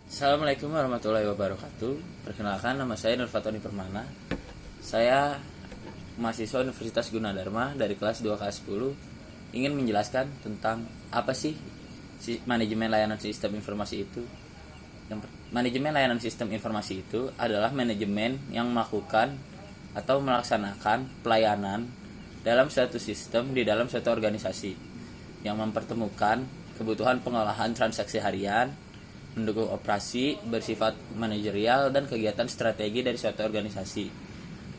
Assalamualaikum warahmatullahi wabarakatuh. Perkenalkan, nama saya Nur Fatoni Permana. Saya mahasiswa Universitas Gunadarma dari kelas 2 kelas 10. Ingin menjelaskan tentang apa sih manajemen layanan sistem informasi itu. Manajemen layanan sistem informasi itu adalah manajemen yang melakukan atau melaksanakan pelayanan dalam suatu sistem di dalam suatu organisasi yang mempertemukan kebutuhan pengolahan transaksi harian, mendukung operasi bersifat manajerial dan kegiatan strategi dari suatu organisasi,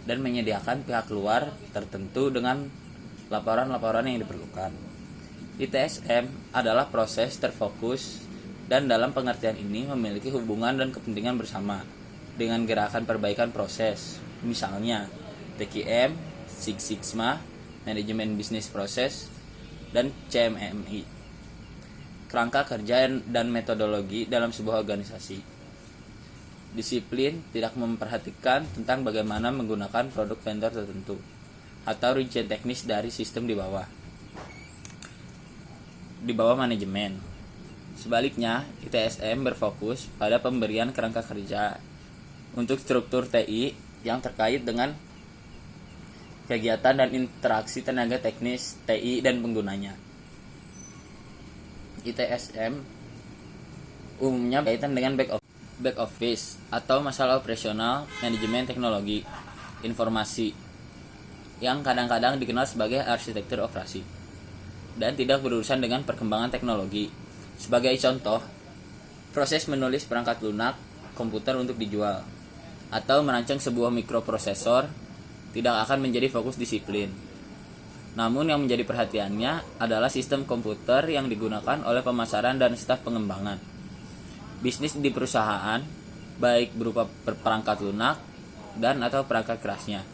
dan menyediakan pihak luar tertentu dengan laporan-laporan yang diperlukan. ITSM adalah proses terfokus dan dalam pengertian ini memiliki hubungan dan kepentingan bersama dengan gerakan perbaikan proses, misalnya TQM, Six Sigma, manajemen bisnis proses, dan CMMI, kerangka kerja dan metodologi dalam sebuah organisasi. Disiplin tidak memperhatikan tentang bagaimana menggunakan produk vendor tertentu atau rincian teknis dari sistem di bawah manajemen. Sebaliknya, ITSM berfokus pada pemberian kerangka kerja untuk struktur TI yang terkait dengan kegiatan dan interaksi tenaga teknis TI dan penggunanya. ITSM umumnya berkaitan dengan back office atau masalah operasional manajemen teknologi informasi yang kadang-kadang dikenal sebagai arsitektur operasi dan tidak berurusan dengan perkembangan teknologi. Sebagai contoh, proses menulis perangkat lunak komputer untuk dijual atau merancang sebuah mikroprosesor tidak akan menjadi fokus disiplin. Namun yang menjadi perhatiannya adalah sistem komputer yang digunakan oleh pemasaran dan staf pengembangan. Bisnis di perusahaan, baik berupa perangkat lunak dan atau perangkat kerasnya.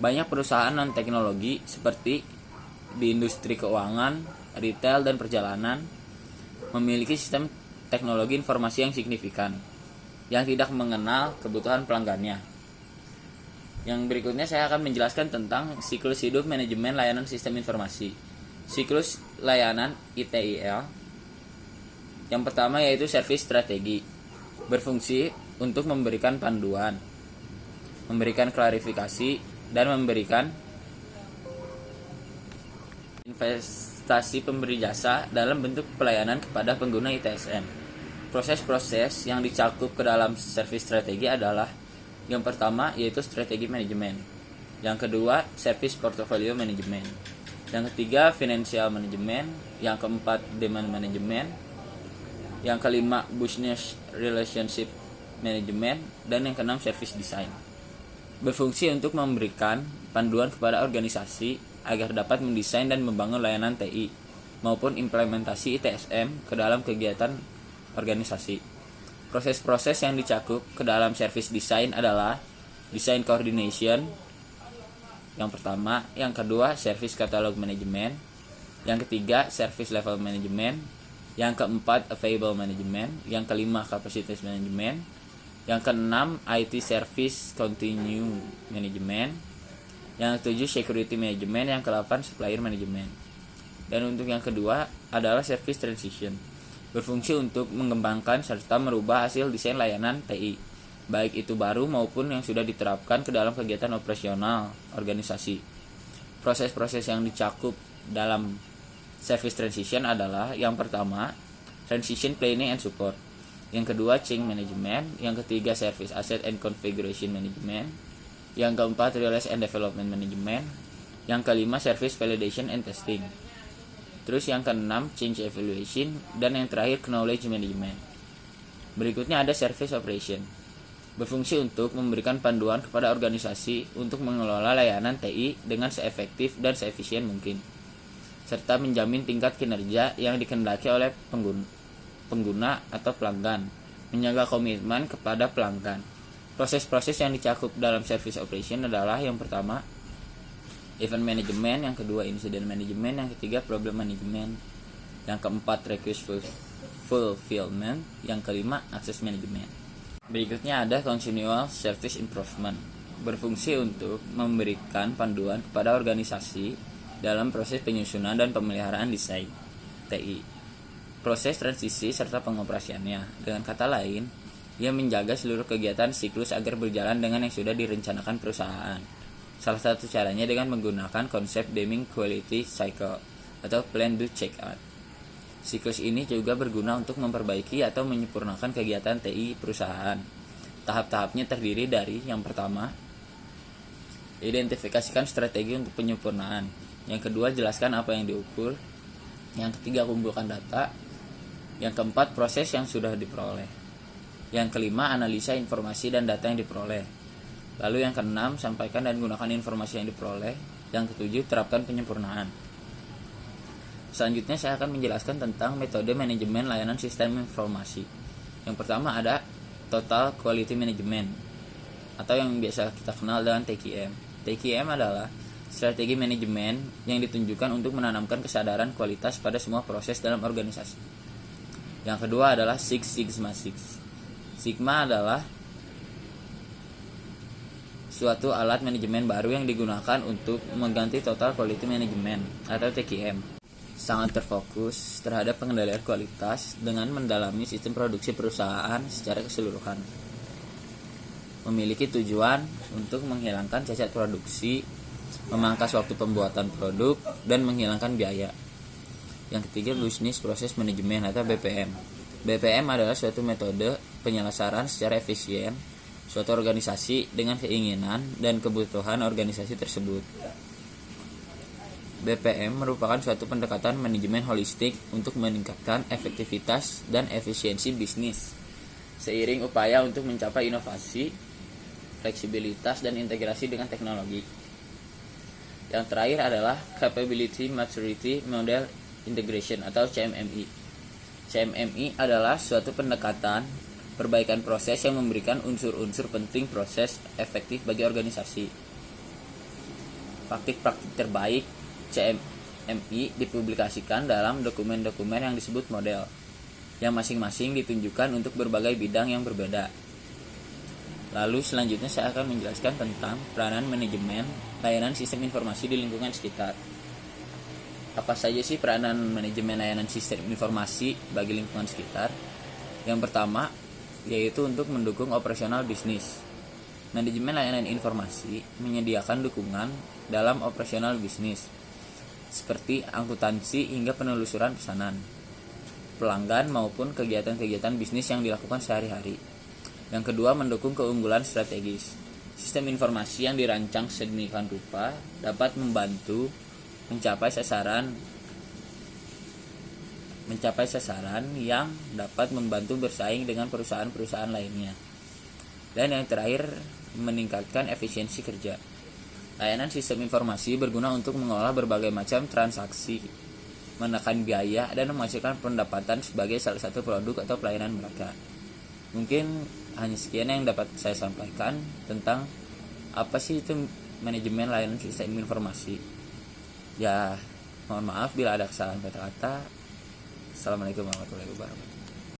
Banyak perusahaan non-teknologi seperti di industri keuangan, retail, dan perjalanan memiliki sistem teknologi informasi yang signifikan, yang tidak mengenal kebutuhan pelanggannya. Yang berikutnya saya akan menjelaskan tentang siklus hidup manajemen layanan sistem informasi. Siklus layanan ITIL. Yang pertama yaitu servis strategi. Berfungsi untuk memberikan panduan, memberikan klarifikasi, dan memberikan investasi pemberi jasa dalam bentuk pelayanan kepada pengguna ITSM. Proses-proses yang dicakup ke dalam servis strategi adalah: yang pertama yaitu strategi manajemen, yang kedua service portfolio manajemen, yang ketiga financial manajemen, yang keempat demand management, yang kelima business relationship management, dan yang keenam service design. Berfungsi untuk memberikan panduan kepada organisasi agar dapat mendesain dan membangun layanan TI maupun implementasi ITSM ke dalam kegiatan organisasi. Proses-proses yang dicakup ke dalam service design adalah design coordination, yang pertama, yang kedua service catalog management, yang ketiga service level management, yang keempat available management, yang kelima capacity management, yang keenam IT service continue management, yang ketujuh security management, yang kedelapan supplier management. Dan untuk yang kedua adalah service transition, berfungsi untuk mengembangkan serta merubah hasil desain layanan TI, baik itu baru maupun yang sudah diterapkan ke dalam kegiatan operasional organisasi. Proses-proses yang dicakup dalam service transition adalah: yang pertama, transition planning and support, yang kedua change management, yang ketiga service asset and configuration management, yang keempat release and development management, yang kelima service validation and testing. Terus yang keenam change evaluation, dan yang terakhir knowledge management. Berikutnya ada service operation, berfungsi untuk memberikan panduan kepada organisasi untuk mengelola layanan TI dengan seefektif dan seefisien mungkin, serta menjamin tingkat kinerja yang dikehendaki oleh pengguna atau pelanggan, menjaga komitmen kepada pelanggan. Proses-proses yang dicakup dalam service operation adalah: yang pertama event management, yang kedua incident management, yang ketiga problem management, yang keempat request fulfillment, yang kelima access management. Berikutnya ada continual service improvement, berfungsi untuk memberikan panduan kepada organisasi dalam proses penyusunan dan pemeliharaan desain TI. proses transisi serta pengoperasiannya. Dengan kata lain, Ia menjaga seluruh kegiatan siklus agar berjalan dengan yang sudah direncanakan perusahaan. Salah satu caranya dengan menggunakan konsep Deming Quality Cycle atau Plan Do Check Out. Siklus ini juga berguna untuk memperbaiki atau menyempurnakan kegiatan TI perusahaan. Tahap-tahapnya terdiri dari yang pertama, identifikasikan strategi untuk penyempurnaan. Yang kedua, jelaskan apa yang diukur. Yang ketiga, kumpulkan data. Yang keempat, proses yang sudah diperoleh. Yang kelima, analisa informasi dan data yang diperoleh. Lalu yang keenam, sampaikan dan gunakan informasi yang diperoleh. Yang ketujuh, terapkan penyempurnaan. Selanjutnya saya akan menjelaskan tentang metode manajemen layanan sistem informasi. Yang pertama ada Total Quality Management atau yang biasa kita kenal dengan TQM. TQM adalah strategi manajemen yang ditunjukkan untuk menanamkan kesadaran kualitas pada semua proses dalam organisasi. Yang kedua adalah Six Sigma Six. Sigma adalah suatu alat manajemen baru yang digunakan untuk mengganti Total Quality Management atau TQM. Sangat terfokus terhadap pengendalian kualitas dengan mendalami sistem produksi perusahaan secara keseluruhan. Memiliki tujuan untuk menghilangkan cacat produksi, memangkas waktu pembuatan produk, dan menghilangkan biaya. Yang ketiga, Business Process Management atau BPM. BPM adalah suatu metode penyelesaian secara efisien suatu organisasi dengan keinginan dan kebutuhan organisasi tersebut. BPM merupakan suatu pendekatan manajemen holistik untuk meningkatkan efektivitas dan efisiensi bisnis, seiring upaya untuk mencapai inovasi, fleksibilitas, dan integrasi dengan teknologi. Yang terakhir adalah Capability Maturity Model Integration atau CMMI. CMMI adalah suatu pendekatan perbaikan proses yang memberikan unsur-unsur penting proses efektif bagi organisasi. Praktik-praktik terbaik CMMI dipublikasikan dalam dokumen-dokumen yang disebut model, yang masing-masing ditunjukkan untuk berbagai bidang yang berbeda. Lalu selanjutnya saya akan menjelaskan tentang peranan manajemen layanan sistem informasi di lingkungan sekitar. Apa saja sih peranan manajemen layanan sistem informasi bagi lingkungan sekitar? Yang pertama, yaitu untuk mendukung operasional bisnis. Manajemen layanan informasi menyediakan dukungan dalam operasional bisnis, seperti akuntansi hingga penelusuran pesanan, pelanggan maupun kegiatan-kegiatan bisnis yang dilakukan sehari-hari. Yang kedua, mendukung keunggulan strategis. Sistem informasi yang dirancang sedemikian rupa dapat membantu mencapai sasaran yang dapat membantu bersaing dengan perusahaan-perusahaan lainnya. Dan yang terakhir, meningkatkan efisiensi kerja. Layanan sistem informasi berguna untuk mengolah berbagai macam transaksi, menekan biaya, dan menghasilkan pendapatan sebagai salah satu produk atau pelayanan mereka. Mungkin hanya sekian yang dapat saya sampaikan tentang apa sih itu manajemen layanan sistem informasi. Ya, mohon maaf bila ada kesalahan kata-kata. Assalamualaikum warahmatullahi wabarakatuh.